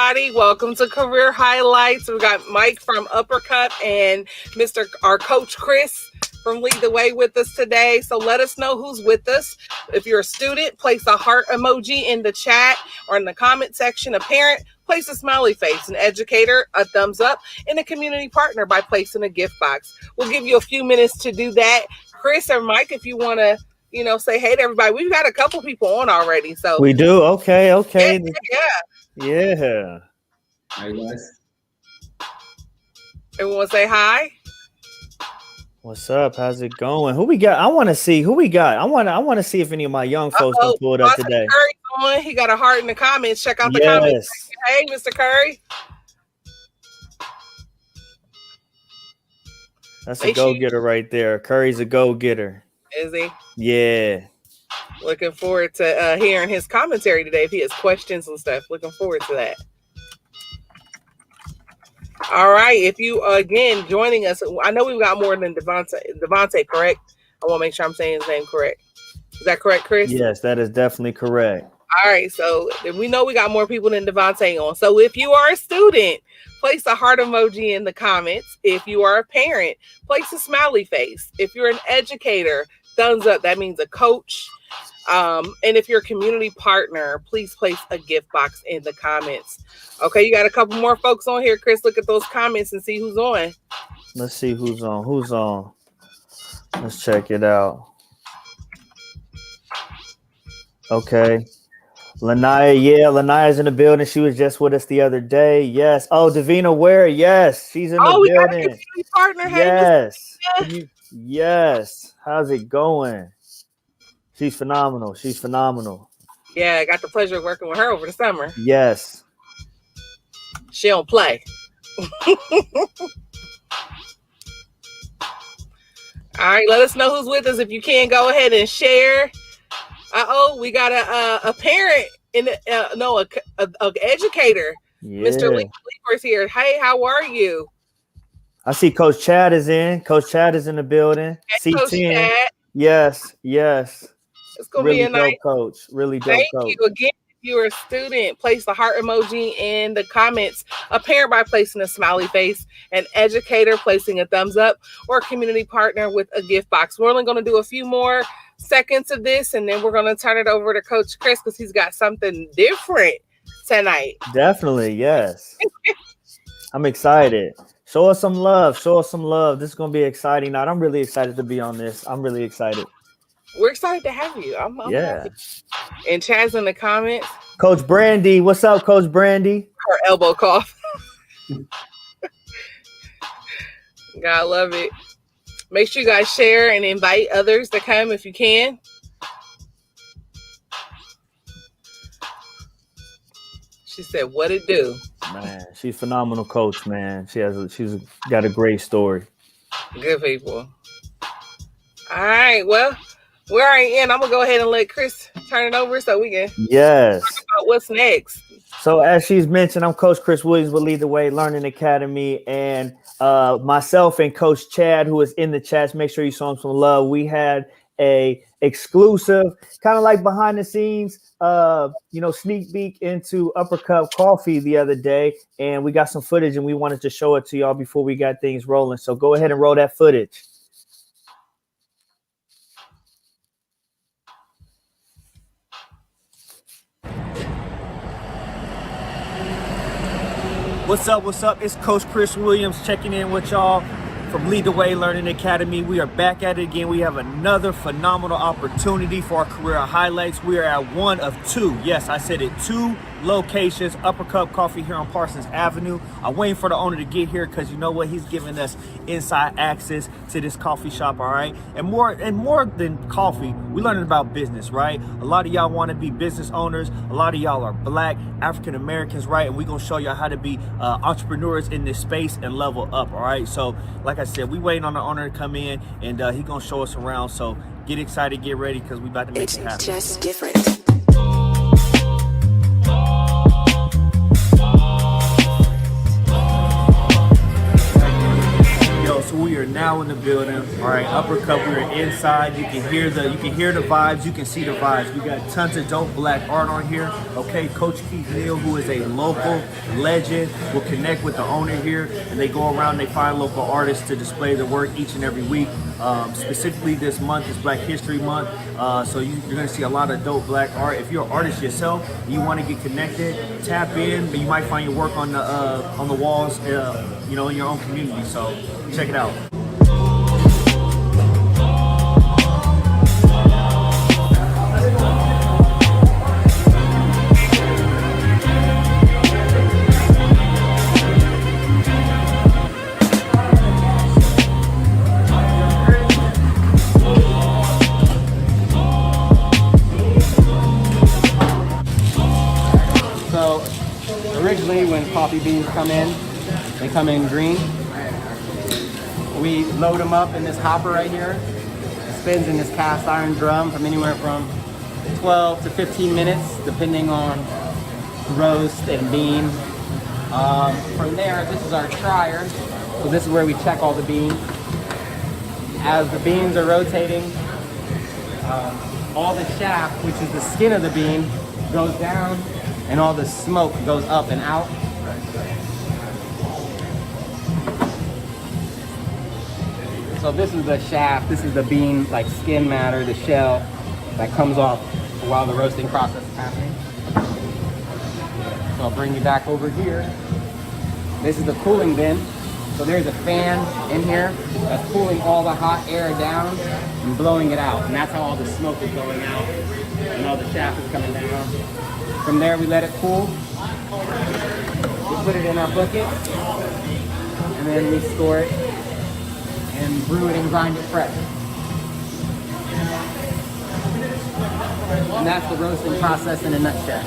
everybody. Welcome to Career Highlights. We got Mike from Uppercut and our coach Chris from Lead the Way with us today. So let us know who's with us. If you're a student, place a heart emoji in the chat or in the comment section. A parent, place a smiley face. An educator, a thumbs up. And a community partner by placing a gift box. We'll give you a few minutes to do that. Chris or Mike, if you want to say hey to everybody. We've got a couple people on already. So we do. Okay. Yeah. Hi guys. Everyone say hi. What's up? How's it going? Who we got? I want to see who we got. I want to see if any of my young folks can pull it up today. Curry's on. He got a heart in the comments. Check out the comments. Hey, Mr. Curry. That's a go-getter right there. Curry's a go-getter. Is he? Yeah. Looking forward to hearing his commentary today. If he has questions and stuff, looking forward to that. All right. If you again joining us, I know we've got more than Devontae, correct? I want to make sure I'm saying his name correct. Is that correct, Chris? Yes, that is definitely correct. All right. So we know we got more people than Devontae on. So if you are a student, place a heart emoji in the comments. If you are a parent, place a smiley face. If you're an educator, thumbs up. That means a coach. And if you're a community partner, please place a gift box in the comments. Okay, you got a couple more folks on here. Chris, look at those comments and see who's on. Let's see who's on. Let's check it out. Okay. Lanaya's in the building. She was just with us the other day. Yes. Oh, Davina Ware. Yes, she's in the building. Got a community partner. Yes. Yes. How's it going? She's phenomenal. Yeah, I got the pleasure of working with her over the summer. Yes. She don't play. All right, let us know who's with us. If you can, go ahead and share. We got a parent in an educator. Yeah. Mr. Leeper's here. Hey, how are you? I see Coach Chad is in. Coach Chad is in the building. Hey, Coach Chad. Yes. It's gonna really be a nice coach. Really dope coach. Thank you again. If you're a student, place the heart emoji in the comments. A parent by placing a smiley face. An educator placing a thumbs up, or a community partner with a gift box. We're only going to do a few more seconds of this, and then we're going to turn it over to Coach Chris because he's got something different tonight. Definitely, yes. I'm excited. Show us some love. This is going to be exciting night. I'm really excited to be on this. I'm really excited. We're excited to have you. I'm happy. And Chad's in the comments. Coach Brandy, what's up, Coach Brandy? Her elbow cough. God love it. Make sure you guys share and invite others to come if you can. She said, "What it do?" Man, she's a phenomenal coach, man. She's got a great story. Good people. All right, well, we're already in. I'm gonna go ahead and let Chris turn it over so we can talk about what's next. So as she's mentioned, I'm Coach Chris Williams with Lead the Way Learning Academy, and myself and Coach Chad, who is in the chats. Make sure you show him some love. We had a exclusive, kind of like behind the scenes, sneak peek into Uppercut Coffee the other day, and we got some footage, and we wanted to show it to y'all before we got things rolling. So go ahead and roll that footage. What's up? It's Coach Chris Williams checking in with y'all from Lead the Way Learning Academy. We are back at it again. We have another phenomenal opportunity for our career highlights. We are at one of two. Yes, I said it, 2 locations, Uppercut Coffee here on Parsons Avenue. I'm waiting for the owner to get here because you know what? He's giving us inside access to this coffee shop, all right? And more than coffee, we're learning about business, right? A lot of y'all want to be business owners. A lot of y'all are Black, African Americans, right? And we're going to show y'all how to be entrepreneurs in this space and level up, all right? So, like I said, we waiting on the owner to come in, and he going to show us around. So get excited, get ready, because we about to make it happen. It's just different. So we we are now in the building. All right, Uppercut. We are inside. You can hear the vibes. You can see the vibes. We got tons of dope black art on here. Okay, Coach Keith Neal, who is a local legend, will connect with the owner here, and they go around. They find local artists to display their work each and every week. Specifically, this month is Black History Month, so you're going to see a lot of dope black art. If you're an artist yourself, and you want to get connected, tap in. You might find your work on the walls, in your own community. So check it out. So originally when coffee beans come in, they come in green. We load them up in this hopper right here. It spins in this cast iron drum from anywhere from 12 to 15 minutes, depending on roast and bean. From there, this is our trier. So this is where we check all the beans. As the beans are rotating, all the shaft, which is the skin of the bean, goes down, and all the smoke goes up and out. So this is the shaft, this is the bean, like skin matter, the shell that comes off while the roasting process is happening. So I'll bring you back over here. This is the cooling bin. So there's a fan in here that's cooling all the hot air down and blowing it out. And that's how all the smoke is going out and all the shaft is coming down. From there, we let it cool. We put it in our bucket, and then we store it and brew it and grind it fresh. And that's the roasting process in a nutshell.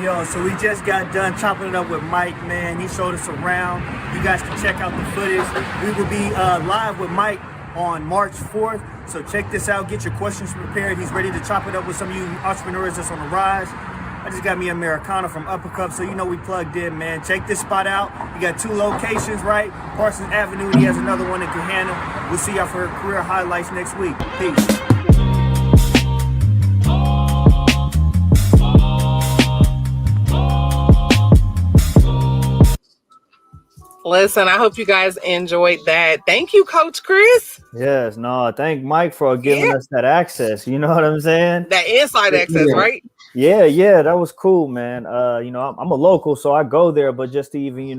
Yo, so we just got done chopping it up with Mike, man. He showed us around. You guys can check out the footage. We will be live with Mike on March 4th. So check this out. Get your questions prepared. He's ready to chop it up with some of you entrepreneurs that's on the rise. I just got me Americano from Uppercut, so you know we plugged in, man. Check this spot out. You got 2 locations, right? Parsons Avenue, and he has another one in Gahanna. We'll see y'all for career highlights next week. Peace. Listen, I hope you guys enjoyed that. Thank you, Coach Chris. Yes, no, thank Mike for giving us that access. You know what I'm saying? That inside access, right? Yeah, that was cool, man. I'm a local, so I go there, but just to even,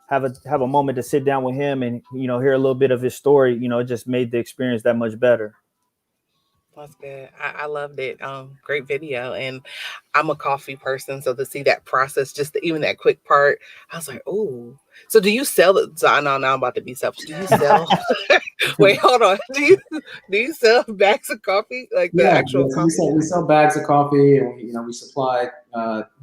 have a moment to sit down with him and, hear a little bit of his story, it just made the experience that much better. That's good. I loved it. Great video. And I'm a coffee person. So to see that process, even that quick part, I was like, oh. So do you sell it? So I know now I'm about to be selfish. Do you sell? Wait, hold on. Do you sell bags of coffee? Like the actual coffee? We sell bags of coffee, and we supply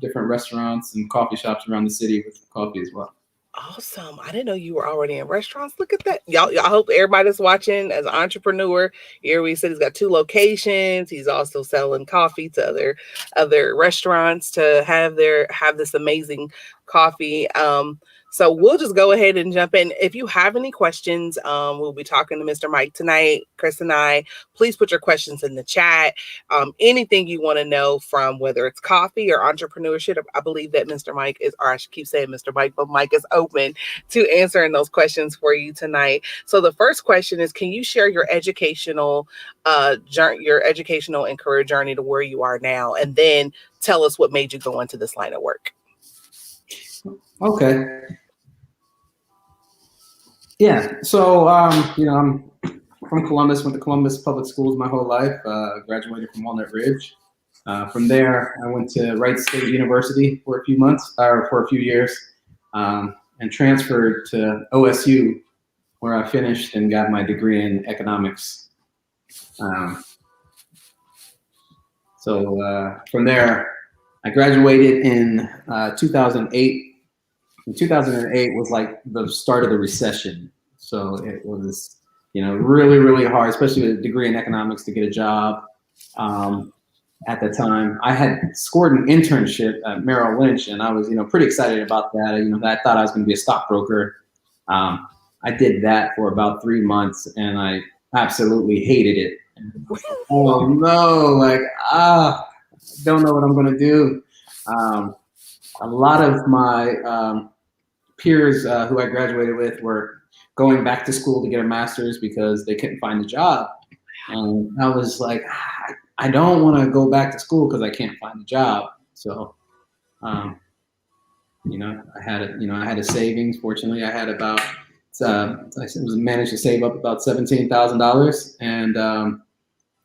different restaurants and coffee shops around the city with coffee as well. Awesome. I didn't know you were already in restaurants. Look at that. Y'all, I hope everybody's watching as an entrepreneur. Here we said he's got 2 locations. He's also selling coffee to other restaurants to have this amazing coffee. So we'll just go ahead and jump in. If you have any questions, we'll be talking to Mr. Mike tonight, Chris and I. Please put your questions in the chat. Anything you want to know from whether it's coffee or entrepreneurship. I believe that Mr. Mike is, or I should keep saying Mr. Mike, but Mike is open to answering those questions for you tonight. So the first question is, can you share your educational and career journey to where you are now? And then tell us what made you go into this line of work. Okay. Yeah. So, I'm from Columbus, went to Columbus Public Schools my whole life, graduated from Walnut Ridge. From there, I went to Wright State University for a few years, and transferred to OSU, where I finished and got my degree in economics. So from there, I graduated in 2008 2008 was like the start of the recession. So it was, really, really hard, especially with a degree in economics to get a job. At the time, I had scored an internship at Merrill Lynch, and I was, pretty excited about that. I thought I was going to be a stockbroker. I did that for about 3 months, and I absolutely hated it. Oh no, like don't know what I'm going to do. A lot of my peers who I graduated with were going back to school to get a master's because they couldn't find a job. And I was like, I don't want to go back to school because I can't find a job. So, I had a savings. Fortunately, I had about, I managed to save up about $17,000, and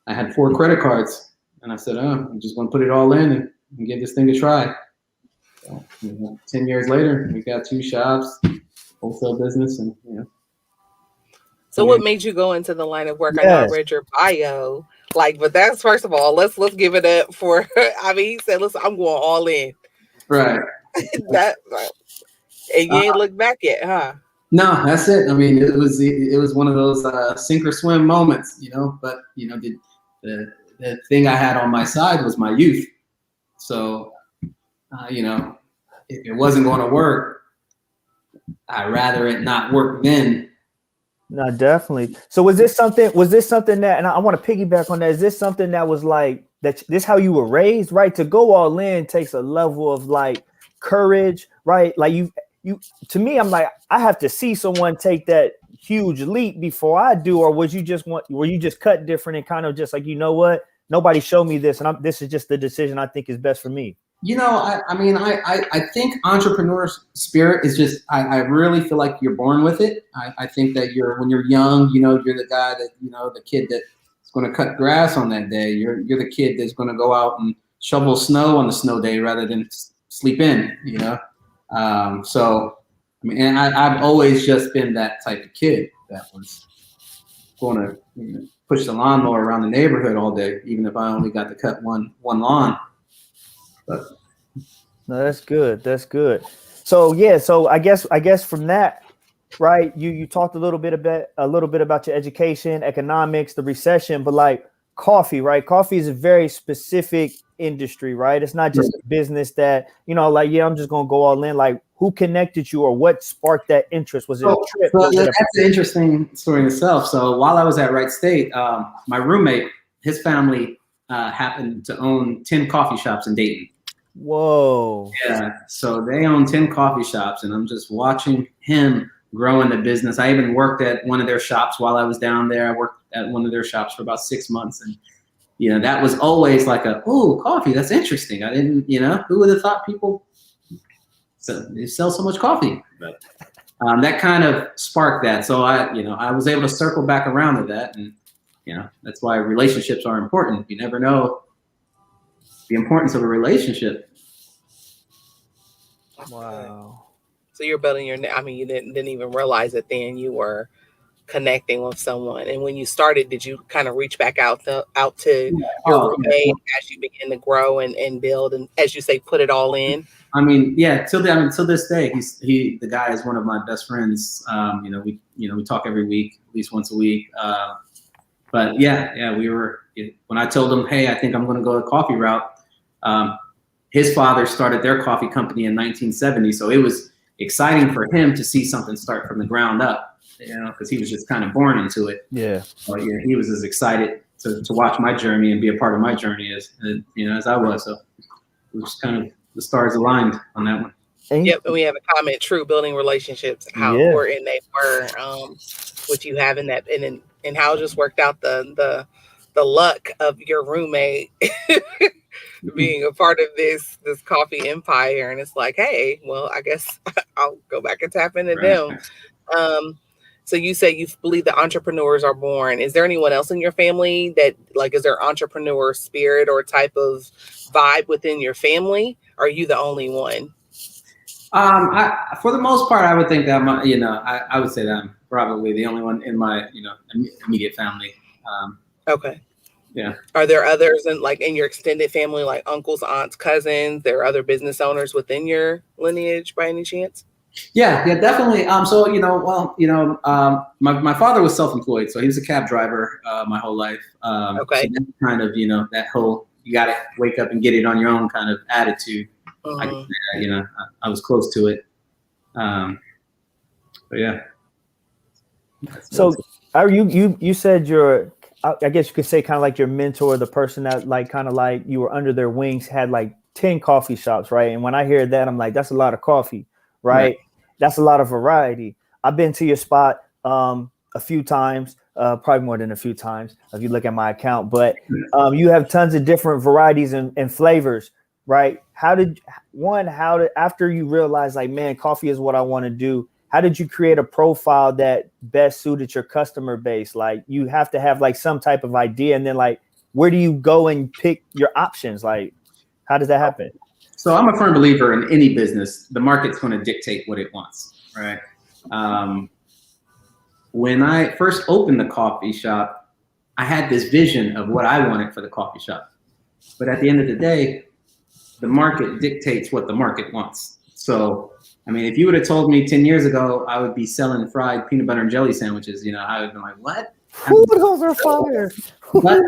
I had 4 credit cards. And I said, I'm just going to put it all in and give this thing a try. So, 10 years later, we got 2 shops, wholesale business, and So what made you go into the line of work? I know I read your bio, but that's, first of all, let's give it up for. I mean, he said, "Listen, I'm going all in." Right. And you ain't looked back yet, huh? No, that's it. I mean, it was one of those sink or swim moments, But the thing I had on my side was my youth. So, if it wasn't going to work, I'd rather it not work then. No, definitely. So was this something that, and I want to piggyback on that, is this something that was like, that this how you were raised, right? To go all in takes a level of like courage, right? Like you, to me, I'm like, I have to see someone take that huge leap before I do. Or were you just cut different and kind of just like, what? Nobody showed me this, and this is just the decision I think is best for me. I think entrepreneur spirit is just, I really feel like you're born with it. I think that when you're young, you're the guy that, the kid that's going to cut grass on that day. You're the kid that's going to go out and shovel snow on the snow day rather than sleep in, So, and I've always just been that type of kid that was going to push the lawnmower around the neighborhood all day, even if I only got to cut one lawn. But no, that's good. That's good. So yeah, so I guess from that, right? You talked a little bit about your education, economics, the recession, but like coffee, right? Coffee is a very specific industry, right? It's not just a business that, I'm just gonna go all in. Like, who connected you, or what sparked that interest? Was it a trip? That's an interesting story in itself. So while I was at Wright State, my roommate, his family happened to own 10 coffee shops in Dayton. Whoa. Yeah. So they own 10 coffee shops, and I'm just watching him grow in the business. I even worked at one of their shops while I was down there. I worked at one of their shops for about 6 months. And, that was always like coffee. That's interesting. I didn't, who would have thought people sell so much coffee? But that kind of sparked that. So I was able to circle back around to that. And, that's why relationships are important. You never know the importance of a relationship. Wow. So you're building you didn't even realize it then. You were connecting with someone. And when you started, did you kind of reach back out to your roommate as you begin to grow and build, and, as you say, put it all in? Till this day, the guy is one of my best friends. We talk every week, at least once a week. But we were, when I told him, hey, I think I'm going to go the coffee route. His father started their coffee company in 1970. So it was exciting for him to see something start from the ground up, because he was just kind of born into it. Yeah. But he was as excited to watch my journey and be a part of my journey as I was. So it was kind of the stars aligned on that one. Yep, and we have a comment. True, building relationships, how important they were. What you have in that, and how it just worked out the luck of your roommate being a part of this coffee empire. And it's like, hey, well, I guess I'll go back and tap into them. So you say you believe that entrepreneurs are born. Is there anyone else in your family that, is there entrepreneur spirit or type of vibe within your family? Or are you the only one? For the most part, I would think that I would say that I'm probably the only one in my immediate family. Okay. Yeah. Are there others in your extended family, like uncles, aunts, cousins? There are other business owners within your lineage by any chance? Yeah, yeah, definitely. So my father was self-employed, so he was a cab driver my whole life. So Okay. that kind of that whole you got to wake up and get it on your own kind of attitude. I Mhm. I was close to it. But yeah, that's So are you said you're, I guess you could say kind of like your mentor, the person that like kind of like you were under their wings, had like 10 coffee shops, right? And when I hear that, I'm like, that's a lot of coffee, right. right? That's a lot of variety. I've been to your spot a few times, probably more than a few times if you look at my account, but you have tons of different varieties and flavors, right? How did, after you realize like, man, coffee is what I want to do, how did you create a profile that best suited your customer base? Like you have to have like some type of idea, and then like where do you go and pick your options? Like how does that happen? So I'm a firm believer in any business, the market's going to dictate what it wants, right? Um, when I first opened the coffee shop, I had this vision of what I wanted for the coffee shop. But at the end of the day, the market dictates what the market wants. So, I mean, if you would have told me 10 years ago I would be selling fried peanut butter and jelly sandwiches, I would have been like, what? Ooh, those are fire. But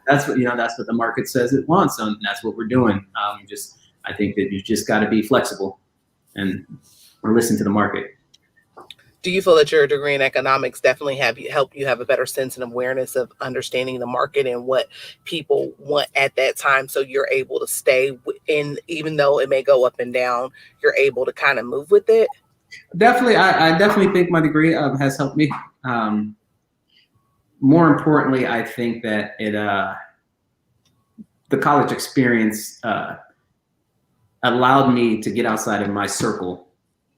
that's what that's what the market says it wants, and that's what we're doing. I think that you just got to be flexible and or listen to the market. Do you feel that your degree in economics definitely help you have a better sense and awareness of understanding the market and what people want at that time, so you're able to stay in, even though it may go up and down, you're able to kind of move with it? Definitely, I definitely think my degree has helped me. Um, More importantly, I think that the college experience allowed me to get outside of my circle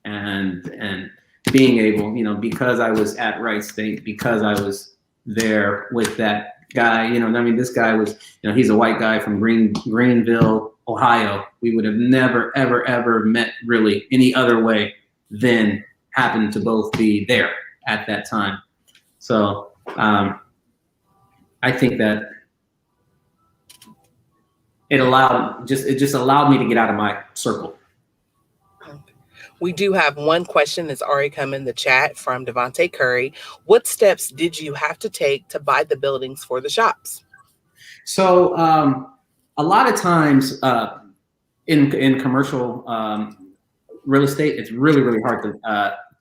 and being able, because I was at Wright State, because I was there with that guy, I mean, this guy was, he's a white guy from Greenville, Ohio. We would have never, ever, ever met really any other way than happened to both be there at that time. So I think that it just allowed me to get out of my circle. We do have one question that's already come in the chat from Devontae Curry. What steps did you have to take to buy the buildings for the shops? So a lot of times in commercial real estate, it's really really hard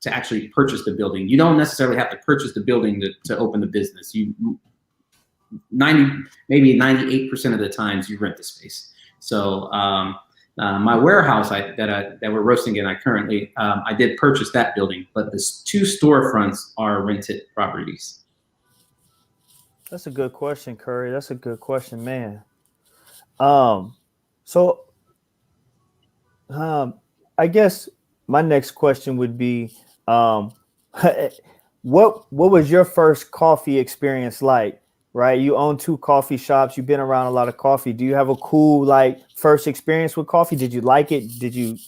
to actually purchase the building. You don't necessarily have to purchase the building to open the business. 98% of the times you rent the space. So my warehouse that we're roasting in, I did purchase that building, but the two storefronts are rented properties. That's a good question, Curry. That's a good question, man. So I guess my next question would be, what was your first coffee experience like? Right, you own two coffee shops. You've been around a lot of coffee. Do you have a cool like first experience with coffee? Did you like it? Did you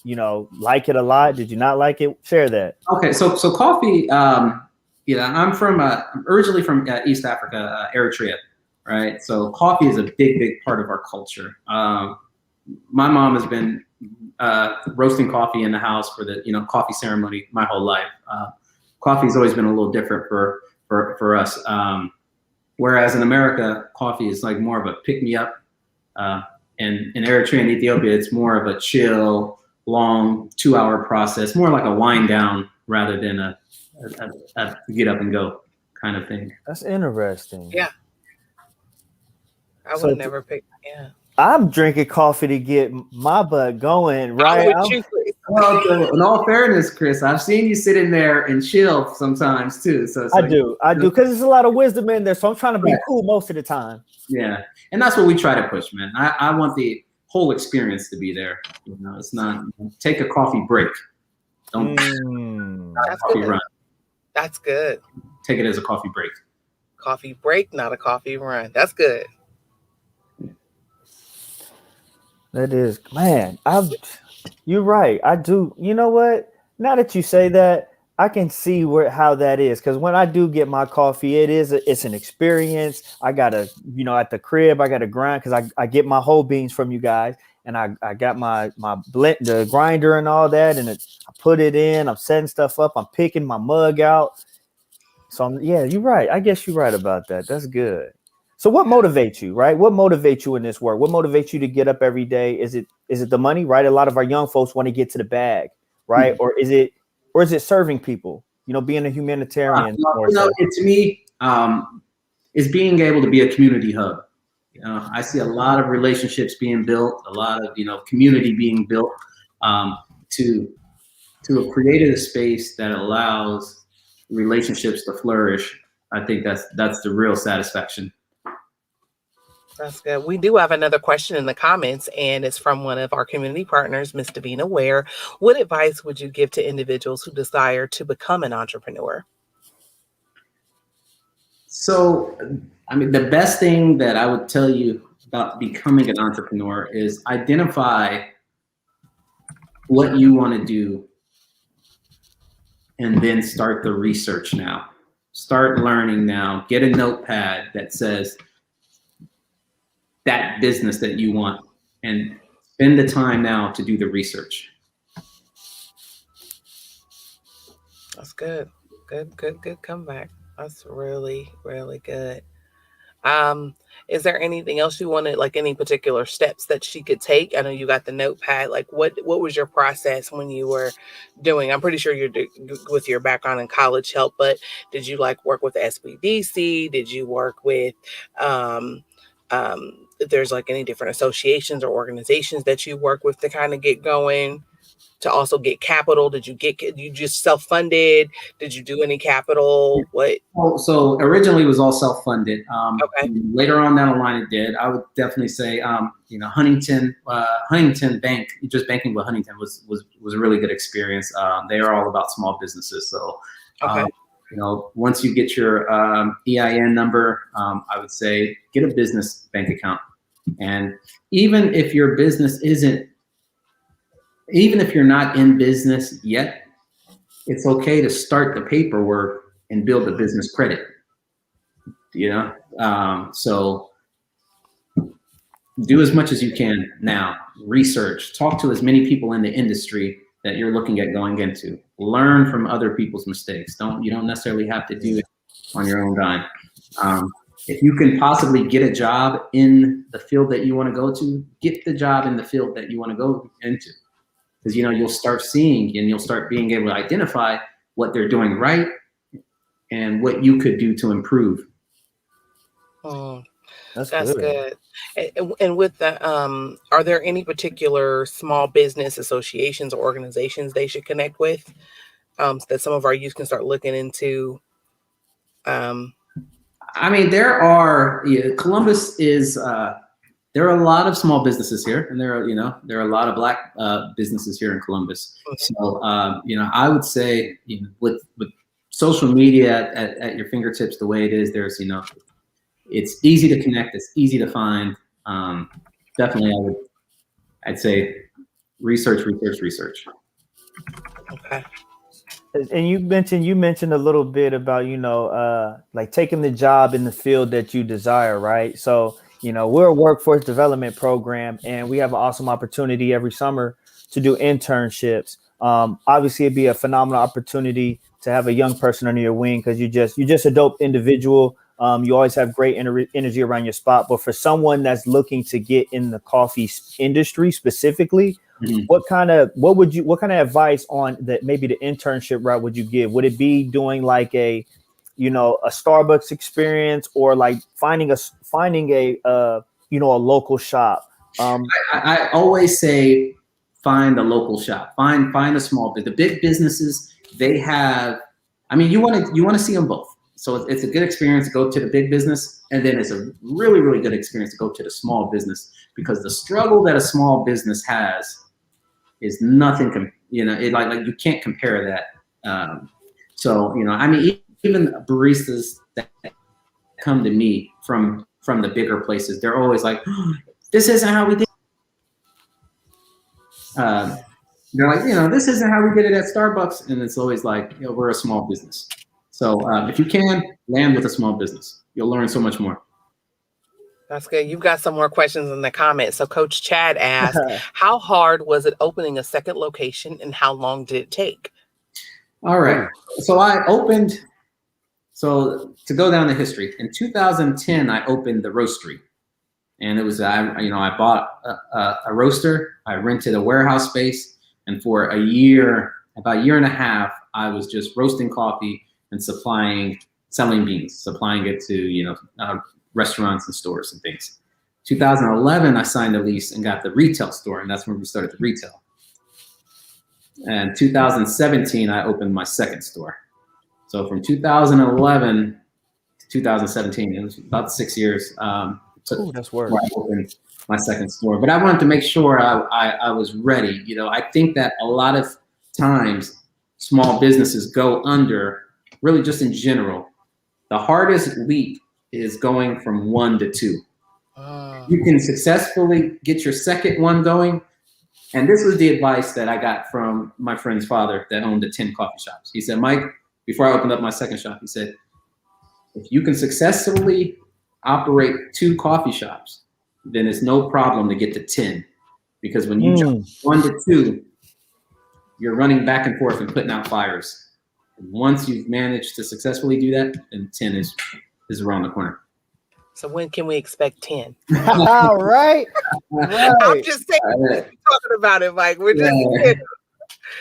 like it a lot? Did you not like it? Share that. Okay, so coffee. I'm originally from East Africa, Eritrea, right? So coffee is a big part of our culture. My mom has been roasting coffee in the house for the coffee ceremony my whole life. Coffee's always been a little different for us. Whereas in America, coffee is like more of a pick me up. And in Eritrea and Ethiopia, it's more of a chill, long 2-hour process, more like a wind down rather than a get up and go kind of thing. That's interesting. Yeah. I would So never pick. Yeah. I'm drinking coffee to get my butt going, right? Well, in all fairness, Chris, I've seen you sit in there and chill sometimes too. So I do, because there's a lot of wisdom in there. So I'm trying to be cool most of the time. Yeah, and that's what we try to push, man. I want the whole experience to be there. It's not take a coffee break. Don't That's coffee good. run. That's good. Take it as a coffee break. Coffee break, not a coffee run. That's good. That is, man. You're right. I do. You know what? Now that you say that, I can see how that is, because when I do get my coffee, it's an experience. I gotta, at the crib, I gotta grind because I get my whole beans from you guys, and I got my blend, the grinder and all that, and I put it in. I'm setting stuff up. I'm picking my mug out. So yeah, you're right. I guess you're right about that. That's good. So what motivates you, right? What motivates you in this work? What motivates you to get up every day? Is it the money, right? A lot of our young folks want to get to the bag, right? Or is it serving people? Being a humanitarian more so. To me, is being able to be a community hub. I see a lot of relationships being built, a lot of community being built, to have created a space that allows relationships to flourish. I think that's the real satisfaction. That's good. We do have another question in the comments, and it's from one of our community partners, Ms. Davina Ware. What advice would you give to individuals who desire to become an entrepreneur? So, I mean, the best thing that I would tell you about becoming an entrepreneur is identify what you want to do and then start the research now. Start learning now. Get a notepad that says that business that you want, and spend the time now to do the research. That's good. Good comeback. That's really, really good. Is there anything else you wanted, like any particular steps that she could take? I know you got the notepad. Like what was your process when you were doing? I'm pretty sure with your background in college help, but did you like work with SBDC? Did you work with if there's like any different associations or organizations that you work with to kind of get going, to also get capital? Did you just self-funded? Did you do any capital? What? So originally it was all self-funded. Okay. Later on down the line it did. I would definitely say, Huntington Bank, just banking with Huntington was a really good experience. They are all about small businesses. So, Okay. Once you get your EIN number, I would say get a business bank account. And even if your business even if you're not in business yet, it's okay to start the paperwork and build the business credit. So do as much as you can now. Research, talk to as many people in the industry that you're looking at going into. Learn from other people's mistakes. You don't necessarily have to do it on your own dime. If you can possibly get a job in the field that you want to go to, get the job in the field that you want to go into. Because you'll start seeing and you'll start being able to identify what they're doing right and what you could do to improve. That's good. And with that, are there any particular small business associations or organizations they should connect with, that some of our youth can start looking into? I mean, Columbus is. There are a lot of small businesses here, and there are a lot of Black businesses here in Columbus. So, I would say, with social media at your fingertips, the way it is, there's, it's easy to connect, it's easy to find. Definitely, I'd say research. Okay. And you mentioned a little bit about, like taking the job in the field that you desire, right? So, we're a workforce development program, and we have an awesome opportunity every summer to do internships. Obviously, it'd be a phenomenal opportunity to have a young person under your wing, because you're just a dope individual. You always have great energy around your spot. But for someone that's looking to get in the coffee industry specifically, mm-hmm. what kind of advice on that, maybe the internship route would you give? Would it be doing like a Starbucks experience, or like finding a local shop? I always say find a local shop, find a small business. The big businesses, they have, you want to see them both. So it's a good experience to go to the big business, and then it's a really, really good experience to go to the small business, because the struggle that a small business has is nothing. Like you can't compare that. Even baristas that come to me from the bigger places, they're always like, oh, this isn't how we did. They're like, this isn't how we did it at Starbucks. And it's always like, we're a small business. So if you can, land with a small business. You'll learn so much more. That's good. You've got some more questions in the comments. So Coach Chad asked, how hard was it opening a second location and how long did it take? All right. So I opened, to go down the history, in 2010, I opened the roastery. And it was, I bought a roaster, I rented a warehouse space, and for about a year and a half, I was just roasting coffee and selling beans, supplying it to, restaurants and stores and things. 2011, I signed a lease and got the retail store, and that's when we started the retail. And 2017, I opened my second store. So from 2011 to 2017, it was about 6 years. That's work. I opened my second store, but I wanted to make sure I was ready. I think that a lot of times small businesses go under, really just in general. The hardest leap is going from 1 to 2. You can successfully get your second one going. And this was the advice that I got from my friend's father that owned 10 coffee shops. He said, Mike, before I opened up my second shop, he said, if you can successfully operate 2 coffee shops, then it's no problem to get to 10. Because when you jump 1 to 2, you're running back and forth and putting out fires. And once you've managed to successfully do that, then 10 is around the corner. So when can we expect 10? All right. I'm just saying, we're talking about it, Mike. We're just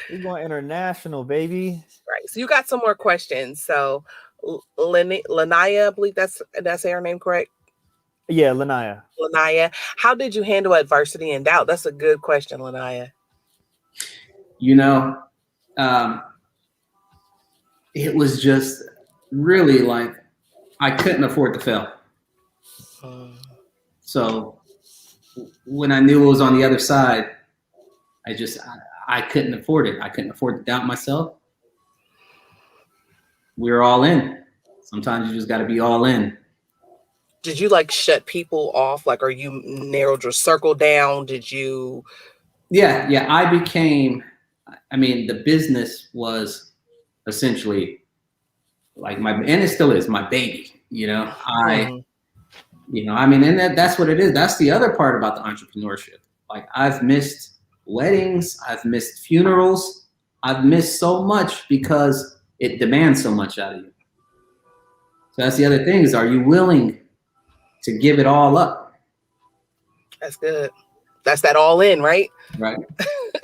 We're going international, baby. Right. So you got some more questions. So Lanaya, I believe that's her name, correct? Yeah, Lanaya. How did you handle adversity and doubt? That's a good question, Lanaya. It was just really like I couldn't afford to fail. So when I knew it was on the other side, I couldn't afford it. I couldn't afford to doubt myself. We were all in. Sometimes you just got to be all in. Did you shut people off? Or you narrowed your circle down? Did you? Yeah. The business was essentially and it still is my baby, and that's what it is. That's the other part about the entrepreneurship. I've missed weddings, I've missed funerals, I've missed so much because it demands so much out of you. So that's the other thing is, are you willing to give it all up? That's good. That's that all in, right? Right.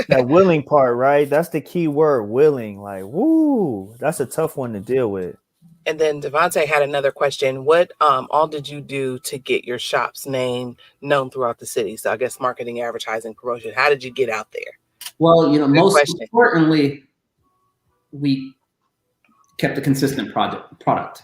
That willing part, right? That's the key word, willing. That's a tough one to deal with. And then Devontae had another question. What all did you do to get your shop's name known throughout the city? So I guess marketing, advertising, promotion. How did you get out there? Well, most importantly, we kept a consistent product.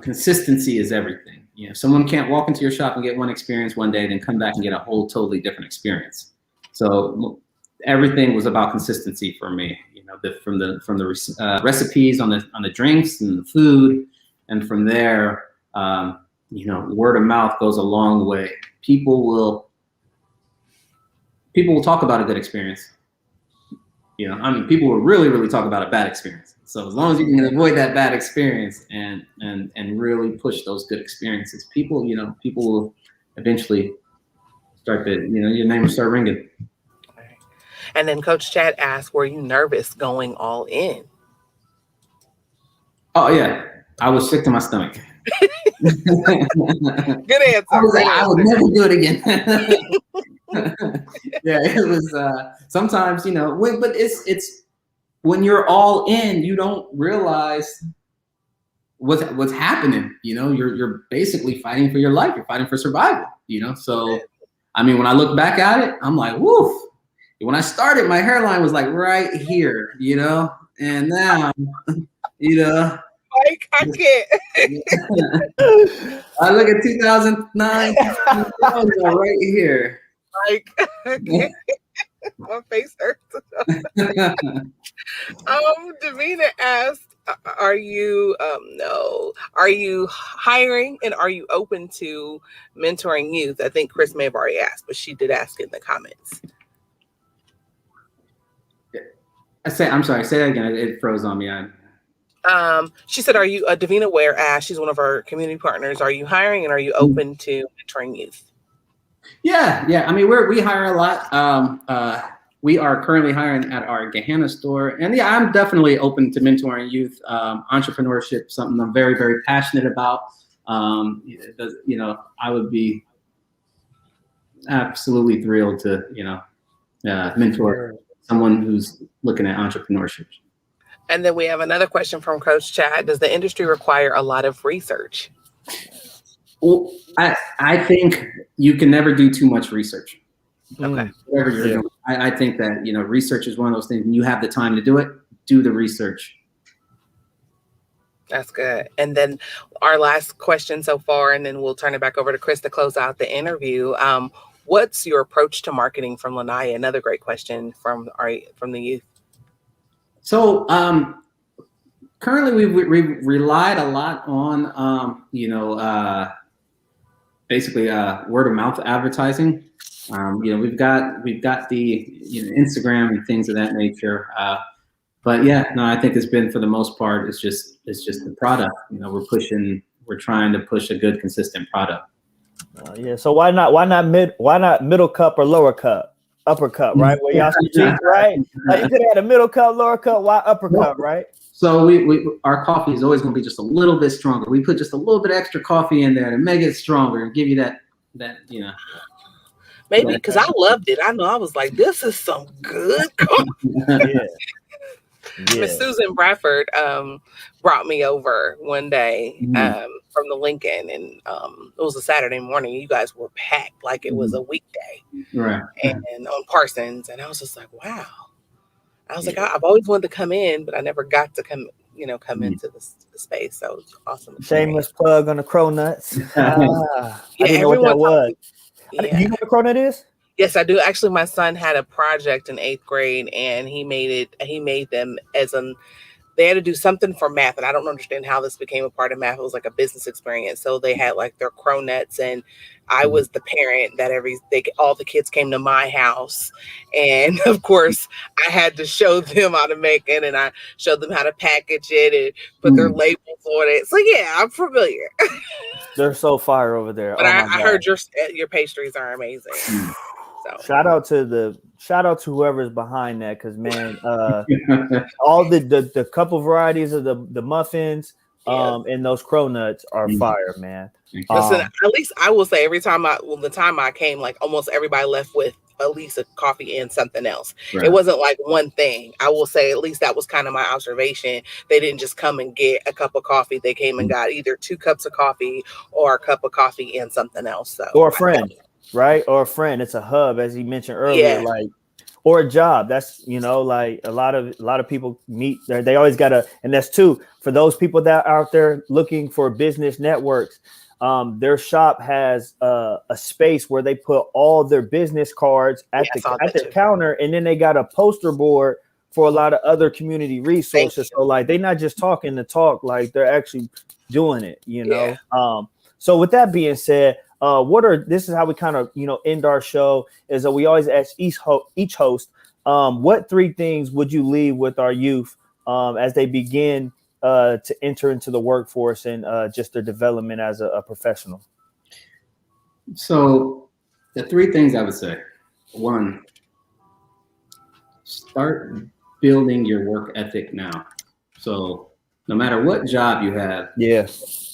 Consistency is everything. Someone can't walk into your shop and get one experience one day, then come back and get a whole totally different experience. So everything was about consistency for me. From the recipes on the drinks and the food, and from there, word of mouth goes a long way. People will talk about a good experience. People will really, really talk about a bad experience. So as long as you can avoid that bad experience and really push those good experiences, people will eventually start to, your name will start ringing. And then Coach Chad asked, were you nervous going all in? Oh yeah, I was sick to my stomach. Good answer. I would never do it again. Yeah, it was sometimes, but it's when you're all in, you don't realize what's happening. You're basically fighting for your life. You're fighting for survival. So when I look back at it, I'm like, woof. When I started, my hairline was right here, and now, Mike, I can't. I look at 2009, right here. Mike, I can't. My face hurts. Davina asked, are you hiring and are you open to mentoring youth? I think Chris may have already asked, but she did ask in the comments. I'm sorry. Say that again. It froze on me. She said, "Are you Davina Ware asked? She's one of our community partners. Are you hiring, and are you open to mentoring youth?" Yeah. I mean, we hire a lot. We are currently hiring at our Gahanna store, and yeah, I'm definitely open to mentoring youth. Entrepreneurship, something I'm very, very passionate about. I would be absolutely thrilled to, mentor someone who's looking at entrepreneurship. And then we have another question from Coach Chad. Does the industry require a lot of research? Well, I think you can never do too much research. Okay. Whatever you're doing. I think that, research is one of those things. When you have the time to do it, do the research. That's good. And then our last question so far, and then we'll turn it back over to Chris to close out the interview. What's your approach to marketing from Lanaya? Another great question from the youth. So currently we've relied a lot on, basically word of mouth advertising. We've got the Instagram and things of that nature. But yeah, no, I think it's been, for the most part, it's just the product. We're trying to push a good, consistent product. So why not middle cup or lower cup? Upper cup, right? Where y'all should drink, right? Like you could have had a middle cup, lower cup, why upper cup, right? So our coffee is always going to be just a little bit stronger. We put just a little bit extra coffee in there to make it stronger and give you that. Maybe because I loved it. I know I was like, this is some good coffee. Miss Susan Bradford brought me over one day from the Lincoln, and it was a Saturday morning. You guys were packed like it was a weekday, right? And on Parsons, and I was just like, wow. I was like, I've always wanted to come in, but I never got to come into the space. So it was awesome. Shameless plug on the Cronuts. I didn't know what that was. You know what a cronut is? Yes, I do. Actually, my son had a project in 8th grade, and he made them they had to do something for math, and I don't understand how this became a part of math. It was like a business experience. So they had like their cronuts, and I was the parent that all the kids came to my house. And of course I had to show them how to make it, and I showed them how to package it and put their labels on it. So yeah, I'm familiar. They're so fire over there. But I heard your pastries are amazing. So shout out to whoever's behind that, because man, all the couple varieties of the muffins and those cronuts are fire, man. Listen, at least I will say the time I came, like almost everybody left with at least a coffee and something else. Right. It wasn't like one thing. I will say at least that was kind of my observation. They didn't just come and get a cup of coffee. They came and got either 2 cups of coffee or a cup of coffee and something else. So or a friend. Right? Or a friend. It's a hub, as he mentioned earlier, or a job. That's, like a lot of people meet there. They always and that's too, for those people that are out there looking for business networks, their shop has a space where they put all their business cards at their counter, and then they got a poster board for a lot of other community resources. So like they're not just talking the talk, like they're actually doing it, So with that being said, this is how we kind of, end our show, is that we always ask each host, what 3 things would you leave with our youth as they begin to enter into the workforce and just their development as a professional? So the 3 things I would say: 1, start building your work ethic now. So no matter what job you have,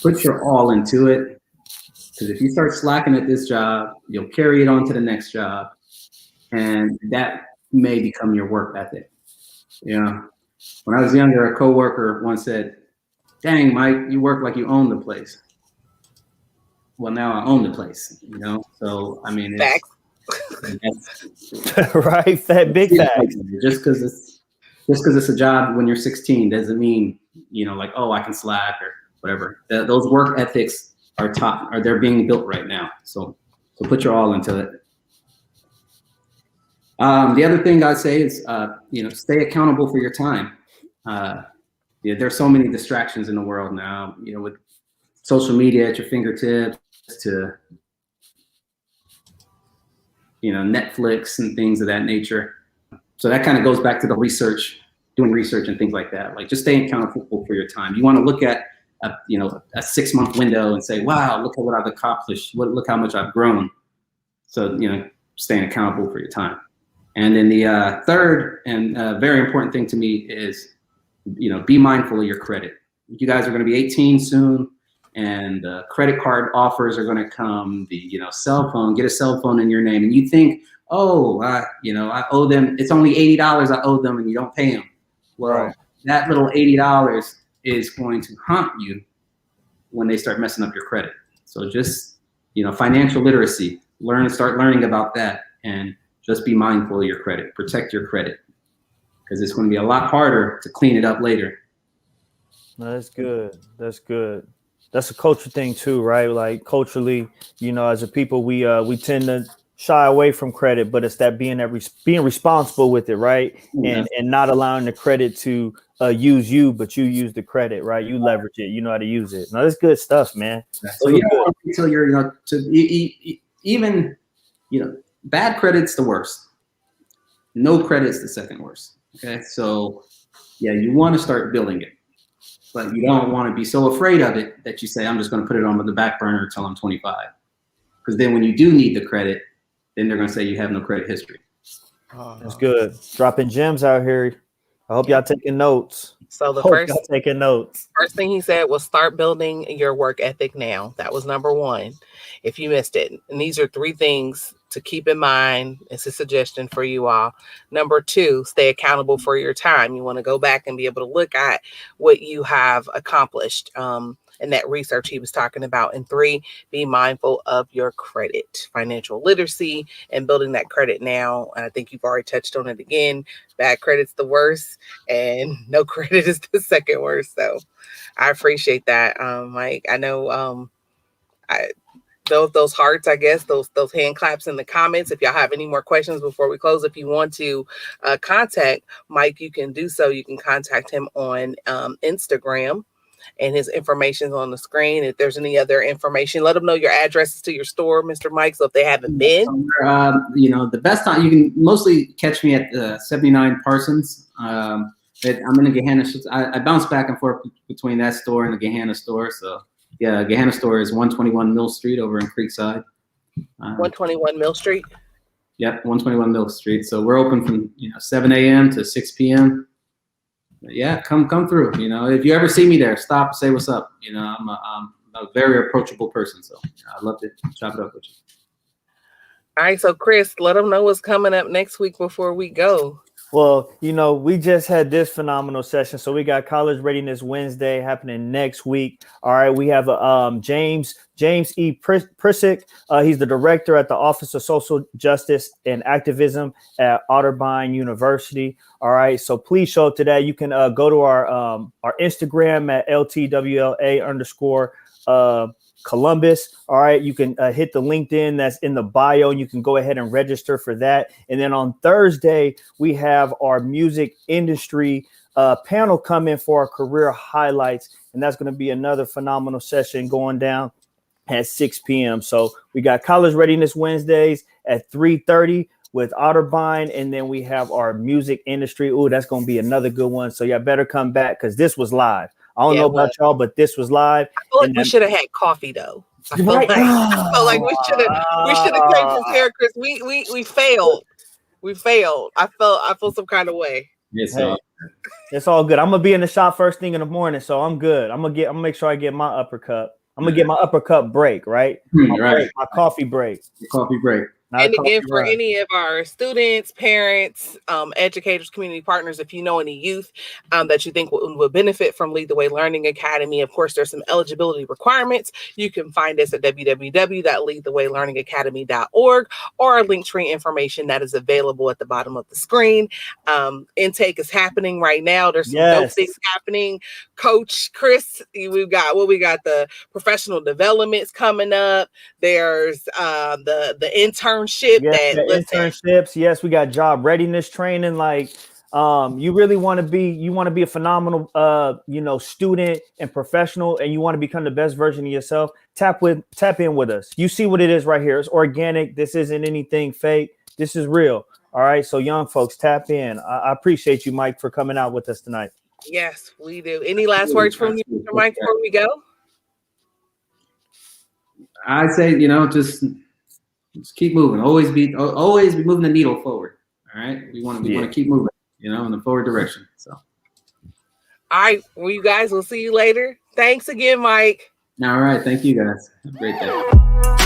put your all into it. Because if you start slacking at this job, you'll carry it on to the next job, and that may become your work ethic. When I was younger, a coworker once said, "Dang, Mike, you work like you own the place." Well, now I own the place, So I mean, facts. Right? Big facts. Just because it's a job when you're 16 doesn't mean I can slack or whatever. Those work ethics are they're being built right now. So put your all into it. The other thing I'd say is, stay accountable for your time. There's so many distractions in the world now, with social media at your fingertips to, Netflix and things of that nature. So that kind of goes back to the research. doing research and things like that. Like, just staying accountable for your time. You want to look at a 6-month window and say, wow, look at what I've accomplished. Look how much I've grown. So, staying accountable for your time. And then the third and very important thing to me is, be mindful of your credit. You guys are going to be 18 soon, and credit card offers are going to come. The cell phone, get a cell phone in your name, and you think, oh, I owe them. It's only $80 I owe them, and you don't pay them. Well, Right. that little $80 is going to haunt you when they start messing up your credit. So just financial literacy, start learning about that, and just be mindful of your credit. Protect your credit, because it's going to be a lot harder to clean it up later. No, that's good. That's good. That's a culture thing too, right? Like culturally, as a people, we tend to shy away from credit, but it's that being responsible with it, right? Yeah. And not allowing the credit to use you, but you use the credit, right? You leverage it. You know how to use it. No, that's good stuff, man. So you don't want until you're even bad credit's the worst. No credit's the second worst. Okay, so yeah, you want to start building it, but you don't want to be so afraid of it that you say, I'm just going to put it on the back burner until I'm 25. Because then when you do need the credit, then they're going to say you have no credit history. That's good. Dropping gems out here. I hope y'all taking notes. So the first thing he said was start building your work ethic now. That was number one, if you missed it. And these are 3 things to keep in mind. It's a suggestion for you all. Number 2, stay accountable for your time. You want to go back and be able to look at what you have accomplished. And that research he was talking about. And 3, be mindful of your credit, financial literacy, and building that credit now. And I think you've already touched on it again. Bad credit's the worst, and no credit is the second worst. So I appreciate that, Mike. I know those hearts, I guess, those hand claps in the comments. If y'all have any more questions before we close, if you want to contact Mike, you can do so. You can contact him on Instagram. And his information is on the screen. If there's any other information, let them know your addresses to your store, Mr. Mike. So if they haven't been, the best time you can mostly catch me at 79 Parsons. I'm in the Gahanna. I bounce back and forth between that store and the Gahanna store. So yeah, Gahanna store is 121 Mill Street over in Creekside. 121 Mill Street. Yep, 121 Mill Street. So we're open from 7 a.m. to 6 p.m. Yeah, come through. If you ever see me there, stop, say what's up. I'm a very approachable person, so I'd love to chop it up with you. All right, so Chris, let them know what's coming up next week before we go. Well, we just had this phenomenal session. So we got College Readiness Wednesday happening next week. All right, we have James E. Prissick. He's the director at the Office of Social Justice and Activism at Otterbein University. All right, so please show up to that. You can go to our Instagram at LTWLA_ Columbus. All right, you can hit the LinkedIn that's in the bio, and you can go ahead and register for that. And then on Thursday, we have our music industry panel come in for our career highlights, and that's going to be another phenomenal session going down at 6 p.m. So we got College Readiness Wednesdays at 3:30 with Otterbein, and then we have our music industry. Oh, that's going to be another good one. So y'all better come back, because this was live. I don't know about y'all, but this was live. I feel like we should have had coffee though. I feel like we should have came prepared, Chris. We failed. We failed. I feel some kind of way. Yes, it's all good. I'm gonna be in the shop first thing in the morning, so I'm good. I'm gonna make sure I get my uppercut. I'm gonna get my uppercut break, right? My coffee break. Coffee break. And again, for any of our students, parents, educators, community partners, if you know any youth that you think will benefit from Lead the Way Learning Academy, of course, there's some eligibility requirements. You can find us at www.leadthewaylearningacademy.org, or our Linktree information that is available at the bottom of the screen. Intake is happening right now. There's some dope things happening. Coach Chris, we got the professional developments coming up. There's the internships. Internships. Yes, we got job readiness training. Like, you really want to be a phenomenal, student and professional, and you want to become the best version of yourself. Tap in with us. You see what it is right here. It's organic. This isn't anything fake. This is real. All right, so young folks, tap in. I appreciate you, Mike, for coming out with us tonight. Yes, we do. Any last words from you, Mr. Mike, before we go? I'd say, just keep moving. Always be moving the needle forward. All right, we want to keep moving, in the forward direction. So, all right, well, you guys, we'll see you later. Thanks again, Mike. All right, thank you guys. Have a great day.